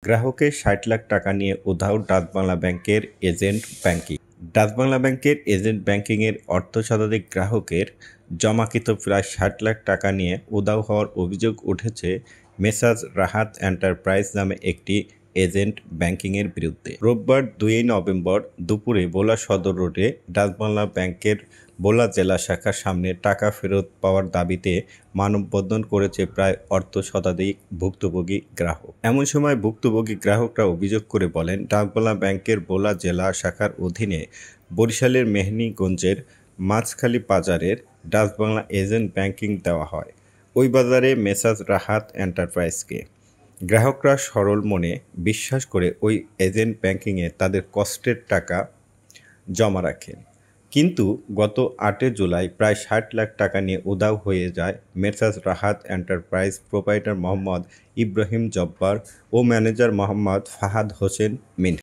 গ্রাহকের ৬০ লাখ টাকা নিয়ে উধাও ডাচবাংলা ব্যাংকের এজেন্ট ব্যাংকিং। ডাচবাংলা ব্যাংকের এজেন্ট ব্যাংকিংয়ের অর্ধশতাধিক গ্রাহকের জমাকৃত প্রায় ৬০ লাখ টাকা নিয়ে উধাও হওয়ার অভিযোগ উঠেছে মেসার্স রাহাত এন্টারপ্রাইজ নামে একটি এজেন্ট ব্যাংকিংয়ের বিরুদ্ধে। রোববার ২ নভেম্বর দুপুরে ভোলা সদর রোডে ডাচবাংলা ব্যাংকের ভোলা জেলা শাখার সামনে টাকা ফেরত পাওয়ার দাবিতে মানববন্ধন করেছে প্রায় অর্ধশতাধিক ভুক্তভোগী গ্রাহক। এমন সময় ভুক্তভোগী গ্রাহকরা অভিযোগ করে বলেন, ডাচবাংলা ব্যাংকের ভোলা জেলা শাখার অধীনে বরিশালের মেহনীগঞ্জের মাছখালী বাজারের ডাচবাংলা এজেন্ট ব্যাংকিং দেওয়া হয় ওই বাজারে মেসার্স রাহাত এন্টারপ্রাইজকে। গ্রাহকরা সরল মনে বিশ্বাস করে ওই এজেন্ট ব্যাংকিংয়ে তাদের কষ্টের টাকা জমা রাখেন। কিন্তু গত ৮ জুলাই প্রায় ৬০ লাখ টাকা নিয়ে উধাও হয়ে যায় Messrs Rahat enterprise proprietor Mohammad Ibrahim Jabbar ও ম্যানেজার মোহাম্মদ ফাহাদ হোসেন মিন্টু।